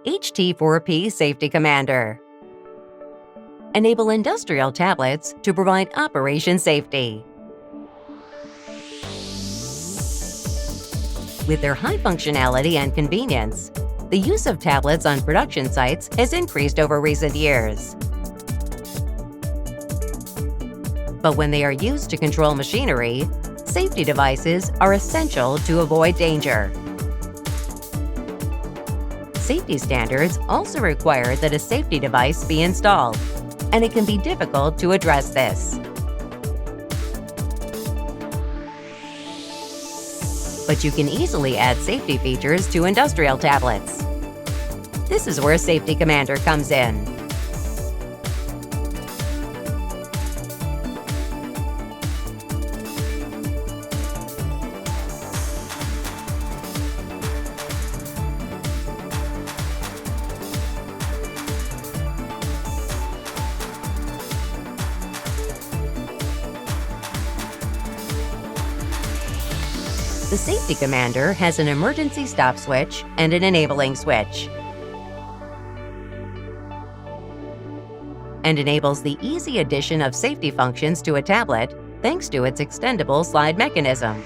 HT4P Safety Commander. Enable industrial tablets to provide operation safety. With their high functionality and convenience, the use of tablets on production sites has increased over recent years. But when they are used to control machinery, safety devices are essential to avoid danger. Safety standards also require that a safety device be installed, and it can be difficult to address this. But you can easily add safety features to industrial tablets. This is where Safety Commander comes in. The Safety Commander has an emergency stop switch and an enabling switch, and enables the easy addition of safety functions to a tablet thanks to its extendable slide mechanism.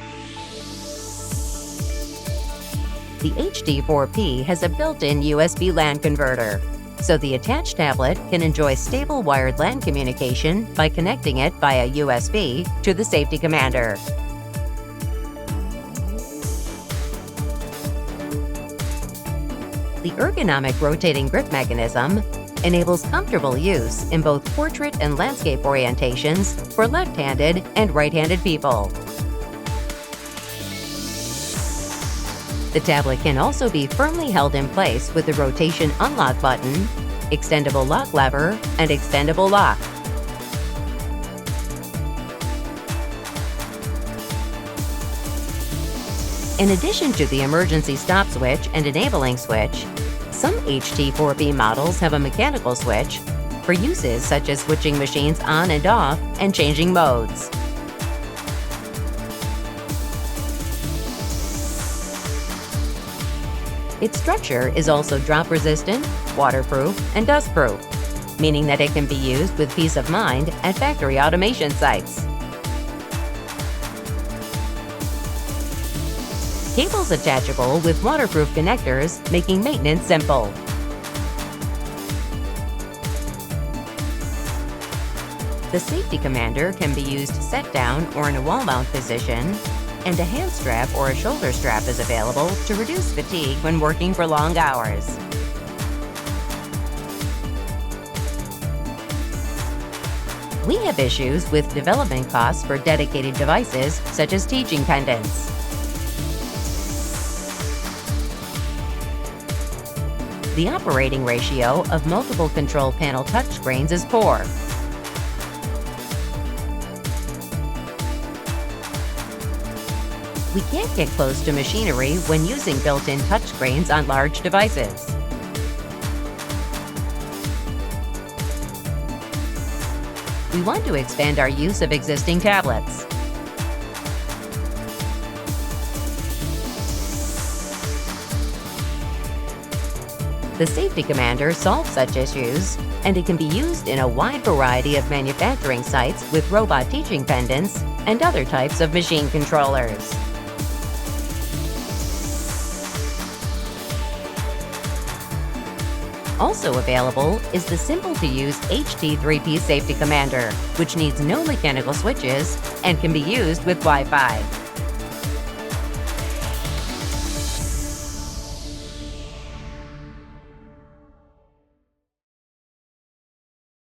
The HT4P has a built-in USB LAN converter, so the attached tablet can enjoy stable wired LAN communication by connecting it via USB to the Safety Commander. The ergonomic rotating grip mechanism enables comfortable use in both portrait and landscape orientations for left-handed and right-handed people. The tablet can also be firmly held in place with the rotation unlock button, extendable lock lever, and extendable lock. In addition to the emergency stop switch and enabling switch, some HT4P models have a mechanical switch for uses such as switching machines on and off and changing modes. Its structure is also drop-resistant, waterproof, and dust-proof, meaning that it can be used with peace of mind at factory automation sites. Cables attachable with waterproof connectors, making maintenance simple. The Safety Commander can be used set down or in a wall mount position, and a hand strap or a shoulder strap is available to reduce fatigue when working for long hours. We have issues with development costs for dedicated devices such as teaching pendants. The operating ratio of multiple control panel touchscreens is poor. We can't get close to machinery when using built-in touchscreens on large devices. We want to expand our use of existing tablets. The Safety Commander solves such issues, and it can be used in a wide variety of manufacturing sites with robot teaching pendants and other types of machine controllers. Also available is the simple-to-use HT3P Safety Commander, which needs no mechanical switches and can be used with Wi-Fi.